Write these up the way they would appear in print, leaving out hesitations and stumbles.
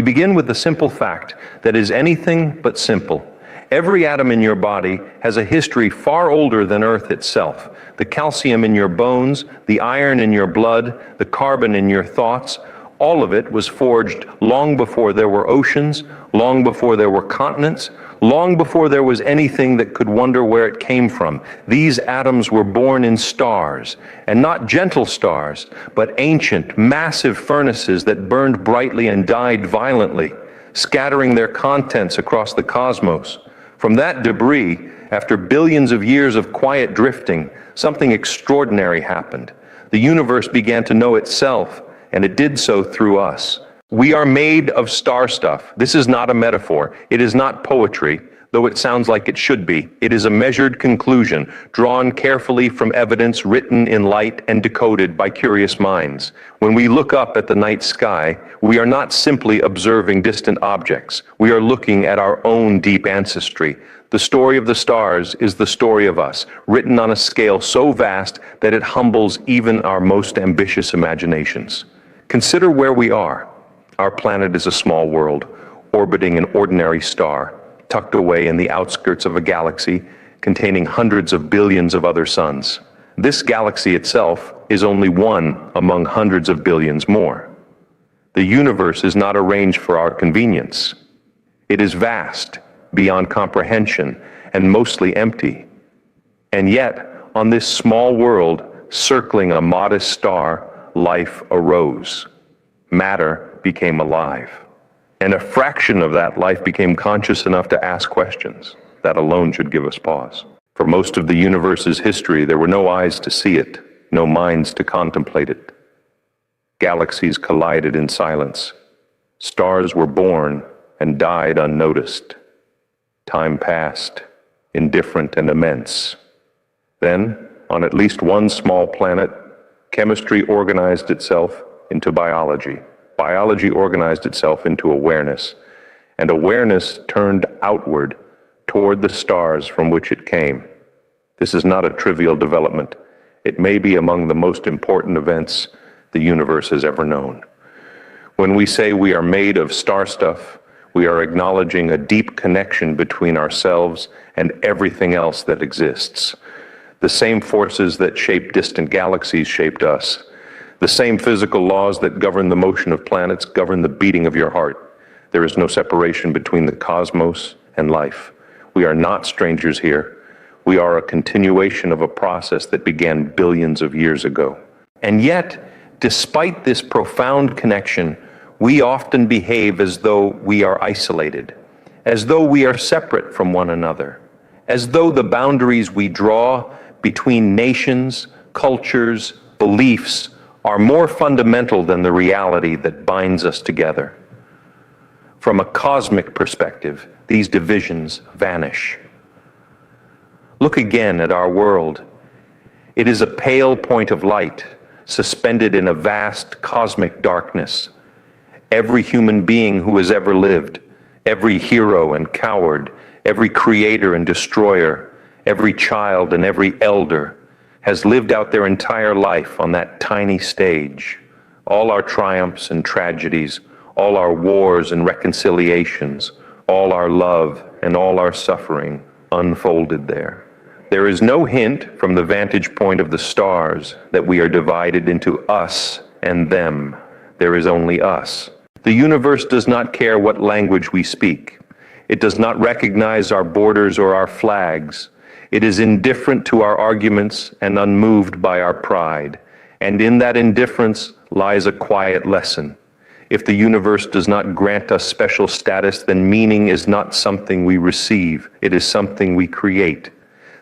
We begin with the simple fact that is anything but simple. Every atom in your body has a history far older than Earth itself. The calcium in your bones, the iron in your blood, the carbon in your thoughts, all of it was forged long before there were oceans, long before there were continents, long before there was anything that could wonder where it came from. These atoms were born in stars, and not gentle stars, but ancient, massive furnaces that burned brightly and died violently, scattering their contents across the cosmos. From that debris, after billions of years of quiet drifting, something extraordinary happened. The universe began to know itself, and it did so through us. We are made of star stuff. This is not a metaphor. It is not poetry, though it sounds like it should be. It is a measured conclusion, drawn carefully from evidence written in light and decoded by curious minds. When we look up at the night sky, we are not simply observing distant objects. We are looking at our own deep ancestry. The story of the stars is the story of us, written on a scale so vast that it humbles even our most ambitious imaginations. Consider where we are. Our planet is a small world, orbiting an ordinary star, tucked away in the outskirts of a galaxy containing hundreds of billions of other suns. This galaxy itself is only one among hundreds of billions more. The universe is not arranged for our convenience. It is vast, beyond comprehension, and mostly empty. And yet, on this small world, circling a modest star, life arose. Matter became alive. And a fraction of that life became conscious enough to ask questions. That alone should give us pause. For most of the universe's history, there were no eyes to see it, no minds to contemplate it. Galaxies collided in silence. Stars were born and died unnoticed. Time passed, indifferent and immense. Then, on at least one small planet, chemistry organized itself into biology. Biology organized itself into awareness, and awareness turned outward toward the stars from which it came. This is not a trivial development. It may be among the most important events the universe has ever known. When we say we are made of star stuff, we are acknowledging a deep connection between ourselves and everything else that exists. The same forces that shape distant galaxies shaped us. The same physical laws that govern the motion of planets govern the beating of your heart. There is no separation between the cosmos and life. We are not strangers here. We are a continuation of a process that began billions of years ago. And yet, despite this profound connection, we often behave as though we are isolated, as though we are separate from one another, as though the boundaries we draw between nations, cultures, beliefs, are more fundamental than the reality that binds us together. From a cosmic perspective, these divisions vanish. Look again at our world. It is a pale point of light, suspended in a vast cosmic darkness. Every human being who has ever lived, every hero and coward, every creator and destroyer, every child and every elder, has lived out their entire life on that tiny stage. All our triumphs and tragedies, all our wars and reconciliations, all our love and all our suffering unfolded there. There is no hint from the vantage point of the stars that we are divided into us and them. There is only us. The universe does not care what language we speak. It does not recognize our borders or our flags. It is indifferent to our arguments and unmoved by our pride. And in that indifference lies a quiet lesson. If the universe does not grant us special status, then meaning is not something we receive. It is something we create.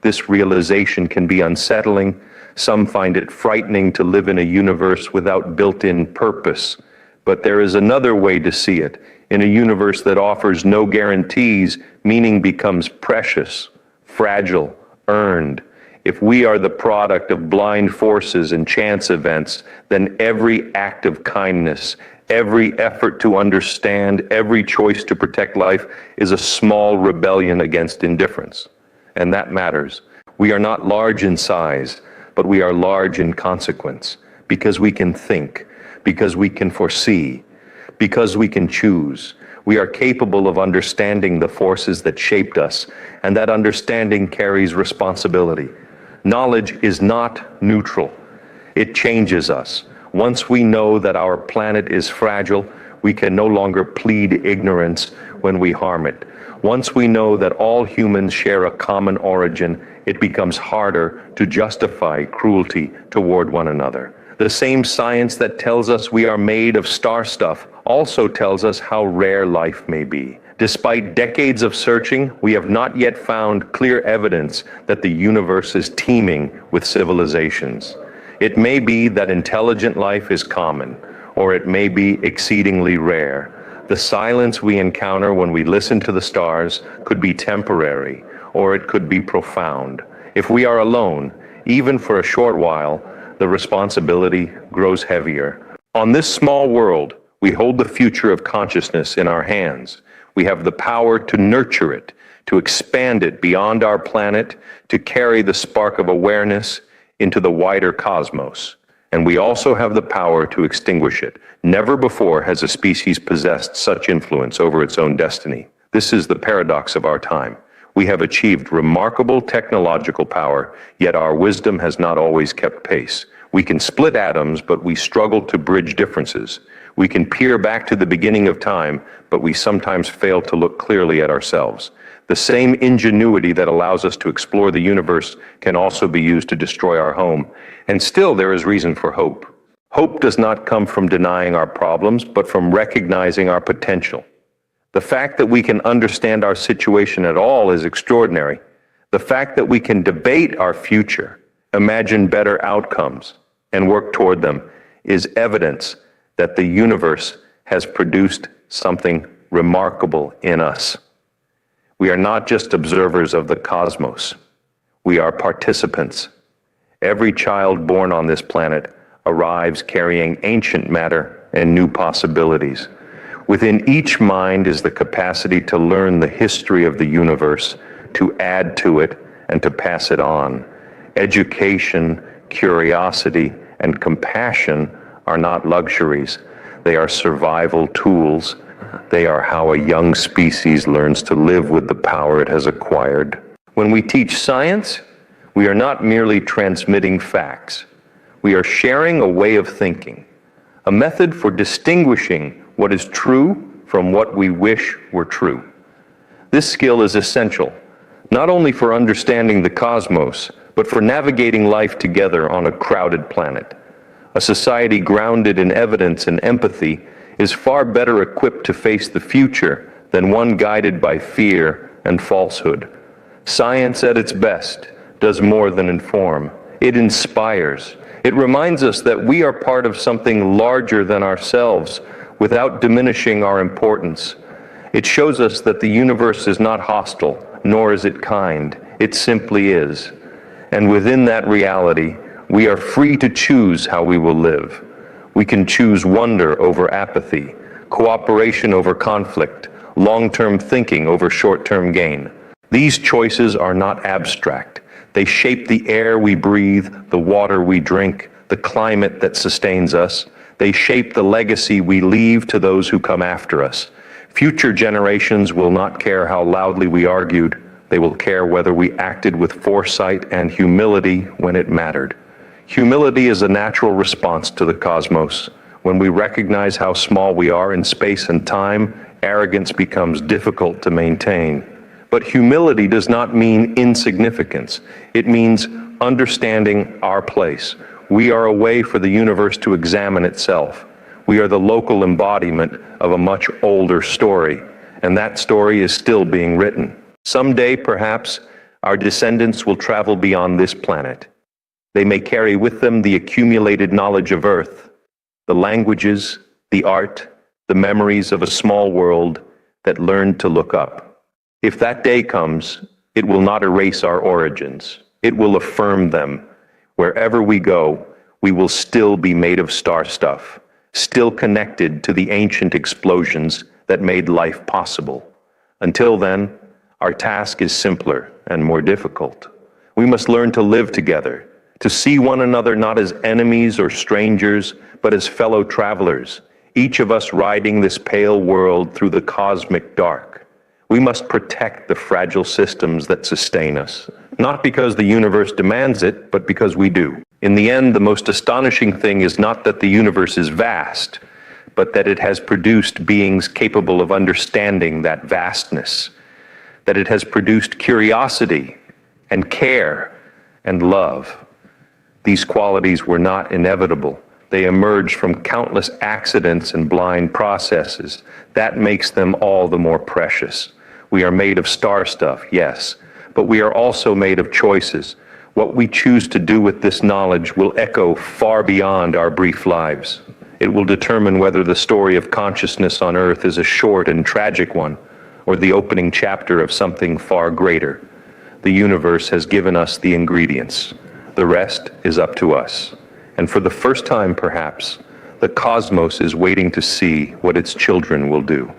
This realization can be unsettling. Some find it frightening to live in a universe without built-in purpose. But there is another way to see it. In a universe that offers no guarantees, meaning becomes precious, fragile, earned. If we are the product of blind forces and chance events, then every act of kindness, every effort to understand, every choice to protect life is a small rebellion against indifference. And that matters. We are not large in size, but we are large in consequence, because we can think, because we can foresee, Because we can choose. We are capable of understanding the forces that shaped us, and that understanding carries responsibility. Knowledge is not neutral. It changes us. Once we know that our planet is fragile, we can no longer plead ignorance when we harm it. Once we know that all humans share a common origin, it becomes harder to justify cruelty toward one another. The same science that tells us we are made of star stuff also tells us how rare life may be. Despite decades of searching, we have not yet found clear evidence that the universe is teeming with civilizations. It may be that intelligent life is common, or it may be exceedingly rare. The silence we encounter when we listen to the stars could be temporary, or it could be profound. If we are alone, even for a short while, the responsibility grows heavier. On this small world, we hold the future of consciousness in our hands. We have the power to nurture it, to expand it beyond our planet, to carry the spark of awareness into the wider cosmos. And we also have the power to extinguish it. Never before has a species possessed such influence over its own destiny. This is the paradox of our time. We have achieved remarkable technological power, yet our wisdom has not always kept pace. We can split atoms, but we struggle to bridge differences. We can peer back to the beginning of time, but we sometimes fail to look clearly at ourselves. The same ingenuity that allows us to explore the universe can also be used to destroy our home. And still there is reason for hope. Hope does not come from denying our problems, but from recognizing our potential. The fact that we can understand our situation at all is extraordinary. The fact that we can debate our future, imagine better outcomes, and work toward them is evidence that the universe has produced something remarkable in us. We are not just observers of the cosmos. We are participants. Every child born on this planet arrives carrying ancient matter and new possibilities. Within each mind is the capacity to learn the history of the universe, to add to it, and to pass it on. Education, curiosity, and compassion are not luxuries. They are survival tools. They are how a young species learns to live with the power it has acquired. When we teach science, we are not merely transmitting facts. We are sharing a way of thinking, a method for distinguishing what is true from what we wish were true. This skill is essential, not only for understanding the cosmos, but for navigating life together on a crowded planet. A society grounded in evidence and empathy is far better equipped to face the future than one guided by fear and falsehood. Science at its best does more than inform. It inspires. It reminds us that we are part of something larger than ourselves without diminishing our importance. It shows us that the universe is not hostile, nor is it kind. It simply is. And within that reality, we are free to choose how we will live. We can choose wonder over apathy, cooperation over conflict, long-term thinking over short-term gain. These choices are not abstract. They shape the air we breathe, the water we drink, the climate that sustains us. They shape the legacy we leave to those who come after us. Future generations will not care how loudly we argued. They will care whether we acted with foresight and humility when it mattered. Humility is a natural response to the cosmos. When we recognize how small we are in space and time, arrogance becomes difficult to maintain. But humility does not mean insignificance. It means understanding our place. We are a way for the universe to examine itself. We are the local embodiment of a much older story, and that story is still being written. Someday, perhaps, our descendants will travel beyond this planet. They may carry with them the accumulated knowledge of Earth, the languages, the art, the memories of a small world that learned to look up. If that day comes, it will not erase our origins. It will affirm them. Wherever we go, we will still be made of star stuff, still connected to the ancient explosions that made life possible. Until then, our task is simpler and more difficult. We must learn to live together, to see one another not as enemies or strangers, but as fellow travelers, each of us riding this pale world through the cosmic dark. We must protect the fragile systems that sustain us, not because the universe demands it, but because we do. In the end, the most astonishing thing is not that the universe is vast, but that it has produced beings capable of understanding that vastness, that it has produced curiosity and care and love. These qualities were not inevitable. They emerged from countless accidents and blind processes. That makes them all the more precious. We are made of star stuff, yes, but we are also made of choices. What we choose to do with this knowledge will echo far beyond our brief lives. It will determine whether the story of consciousness on Earth is a short and tragic one, or the opening chapter of something far greater. The universe has given us the ingredients. The rest is up to us. And for the first time, perhaps, the cosmos is waiting to see what its children will do.